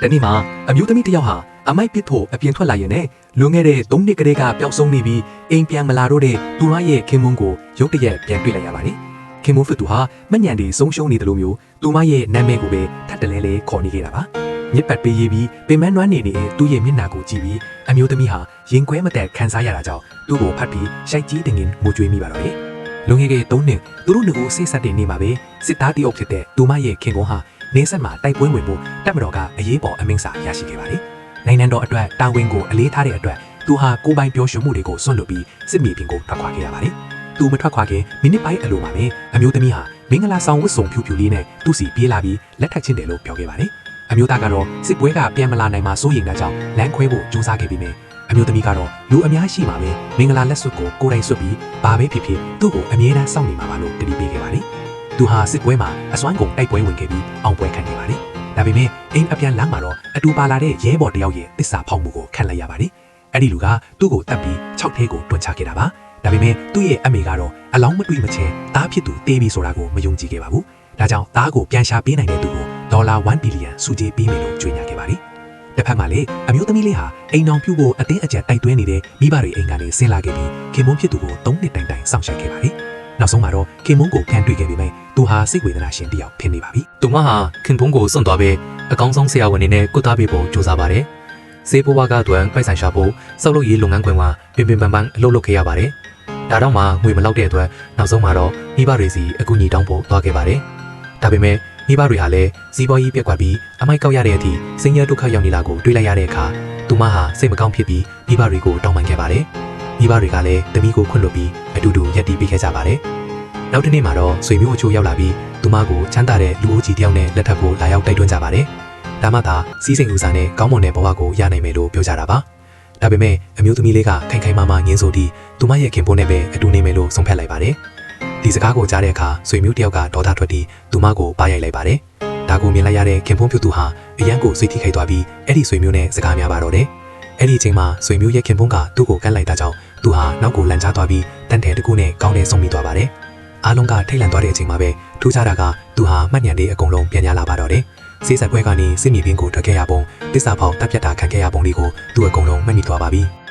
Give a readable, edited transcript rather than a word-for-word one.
တနေ့မှာအမျိုးသမီးတစ်ယောက်ဟာအမိုက်ပစ်ဖို့အပြင်ထွက်လာရင်နဲ့လွန်ခဲ့တဲ့3နှစ်ကလေးကပျောက်ဆုံးနေပြီးအိမ်ပြန်မလာတော့တဲ့သူမရဲ့ခင်မွန်းကိုရုတ်တရက်ပြန်တွေ့လိုက်ရပါတယ်။ခင်မွန်းဖစ်သူဟာမညံတွေဆုံးရှုံးနေတယ်လို့မျိုးသူမရဲ့နာမည်ကိုပဲထပ်တလဲလဲခေါ်နေခဲ့တာပါ။မြစ်ပတ်ပေးရေးပြီးပင်မနွမ်းနေတဲ့သူ့ရဲ့မျက်နှာကိုကြည့်ပြီးအမျိုးသမီးဟာရင်ခွဲမတက်ခံစားရတာကြောင့်သူ့ကိုဖတ်ပြီးရှိုက်ကြီးတင်ငင်မိုးကြွေးမိပါတော့တယ်။လွန်ခဲ့တဲ့3နှစ်သူတို့နှစ်ကိုဆိတ်ဆက်တင်နေမှာပဲစစ်သားတယောက်ဖြစ်တဲ့သူမရဲ့ခင်ကွန်းဟာနေဆက်မှာတိုက်ပွဲဝင်ဖို့တပ်မတော်ကအရေးပေါ်အမိန့်စာရရှိခဲ့ပါတယ်။နိုင်ငံတော်အတွက်တာဝန်ကိုအလေးထားတဲ့အတွက်သူဟာကိုယ်ပိုင်ပြောရွှင်မှုတွေကိုစွန့်လွတ်ပြီးစစ်မြေပြင်ကိုထွက်ခွာခဲ့ရပါတယ်။သူမထွက်ခွာခင်မိနစ်ပိုင်းအလိုမှာပဲအမျိုးသမီးဟာမင်္ဂလာဆောင်ဝတ်စုံဖြူဖြူလေးနဲ့သူ့စီပြေးလာပြီးလက်ထပ်ချင်းတယ်လို့ပြောခဲ့ပါတယ်။အမျိုးသားကတော့စစ်ပွဲကပြန်မလာနိုင်မှစိုးရိမ်တာကြောင့်လမ်းခွဲဖို့ကြိုးစားခဲ့ပြီးမြဲအမျိုးသမီးကတော့လူအများရှိမှပဲမင်္ဂလာလက်စွပ်ကိုကိုယ်တိုင်ဆွတ်ပြီးဘာပဲဖြစ်ဖြစ်သူ့ကိုအမြဲတမ်းစောင့်နေမှာပါလို့တတိပေးခဲ့ပါတယ်။သူဟာစစ်ပွဲမှာအစွမ်းကုန်တိုက်ပွဲဝင်ခဲ့ပြီးအောင်ပွဲခံခဲ့ပါတယ်။ဒါပေမဲ့အိမ်အပြန်လမ်းမှာတော့အတူပါလာတဲ့ရဲဘော်တယောက်ရဲ့တစ္ဆာဖောက်မှုကိုခံလိုက်ရပါတယ်။အဲ့ဒီလူကသူ့ကိုတတ်ပြီး6ထဲကိုတွန်းချခဲ့တာပါ။ဒါပေမဲ့သူ့ရဲ့အမေကတော့အလောင်းမတွေ့မချင်းတားဖြစ်သူတေးပြီးဆိုတာကိုမယုံကြည်ခဲ့ပါဘူး။ဒါကြောင့်သားကိုပြန်ရှာပေးနိုင်တဲ့သူကိုဒေါ်လာ1ဘီလီယံစုကြေးပေးမယ်လို့ကြေညာခဲ့ပါတယ်။တစ်ဖက်မှာလည်းအမျိုးသမီးလေးဟာအိမ်အောင်ပြုတ်ဖို့အတင်းအကျပ်တိုက်တွန်းနေတဲ့မိဘတွေအိမ်ကနေဆင်းလာခဲ့ပြီးခင်မွန်းဖြစ်သူကို3နှစ်တိုင်တိုင်စောင့်ရှောက်ခဲ့ပါတယ်။နောက်ဆုံးမှာတော့ခင်မွန်းကိုပြန်တွေ့ခဲ့ပြီးမှသူဟာစိတ်ဝေဒနာရှင်တစ်ယောက်ဖြစ်နေပါပြီ။သူမဟာခင်မွန်းကိုစွန့်သွားပြီးအကောင်းဆုံးဆရာဝန်တွေနဲ့ကုသပေးဖို့ကြိုးစားပါတယ်။ဆေးဘဝကအတွက်ပိုက်ဆိုင်ရှာဖို့စောက်လုပ်ရေးလုပ်ငန်းခွင်မှာပင်ပန်းပန်းအလုပ်လုပ်ခဲ့ရပါတယ်။ဒါတော့မှငွေမလောက်တဲ့အတွက်နောက်ဆုံးမှာတော့မိဘတွေစီအကူအညီတောင်းဖို့သွားခဲ့ပါတယ်။ဒါပေမဲ့မိဘတွေဟာလည်းစီးပွားရေးပြက်ကွက်ပြီးအမိုက်ကောက်ရတဲ့အထိဆင်းရဲဒုက္ခရောက်နေတာကိုတွေ့လိုက်ရတဲ့အခါသူမဟာစိတ်မကောင်းဖြစ်ပြီးမိဘတွေကိုတောင်းပန်ခဲ့ပါတယ်။မိဘတွေကလည်းတမီးကိုခွင့်လွှတ်ပြီးအတူတူရပ်တည်ပေးခဲ့ကြပါတယ်။နောက်တစ်နေ့မှာတော့ဆွေမျိုးအချို့ရောက်လာပြီးသူမကိုချမ်းသာတဲ့လူအုပ်ကြီးတယောက်နဲ့လက်ထပ်ဖို့လာရောက်တိုက်တွန်းကြပါတယ်။ဒါမှသာစီးစိမ်ဥစားနဲ့ကောင်းမွန်တဲ့ဘဝကိုရနိုင်မယ်လို့ပြောကြတာပါ။ဒါပေမဲ့အမျိုးသမီးလေးကခိုင်ခိုင်မာမာငင်းဆိုပြီးသူမရဲ့ခင်ပွန်းနဲ့ပဲအတူနေမယ်လို့ဆုံးဖြတ်လိုက်ပါတယ်။ဒီစကားကိုကြားတဲ့အခါဆွေမျိုးတယောက်ကဒေါသထွက်ပြီးသူမကိုပါရိုက်လိုက်ပါတယ်။ဒါကိုမြင်လိုက်ရတဲ့ခင်ပွန်းဖြူသူဟာအရန်ကိုစိတ်ထိခိုက်သွားပြီးအဲ့ဒီဆွေမျိုးနဲ့စကားများပါတော့တယ်။အဲ့ဒီအချိန်မှာဆွေမျိုးရဲ့ခင်ပွန်းကသူ့ကိုကန့်လိုက်တာကြောင့်သူဟာနောက်ကိုလန်ချသွားပြီးတန်တယ်တကူနဲ့ကောင်းတဲ့ဆုံးမိသွားပါတယ်။အားလုံးကထိတ်လန့်သွားတဲ့အချိန်မှာပဲထူးခြားတာကသူဟာမှတ်ဉာဏ်လေးအကုန်လုံးပြန်ရလာပါတော့တယ်။ဆေးဆက်ပွဲကနေစစ်မြေပြင်ကိုထွက်ခဲ့ရပုံတစ္ဆာဖောက်တပ်ဖြတ်တာခံခဲ့ရပုံလေးကိုသူအကုန်လုံးမှတ်မိသွားပါပြီ။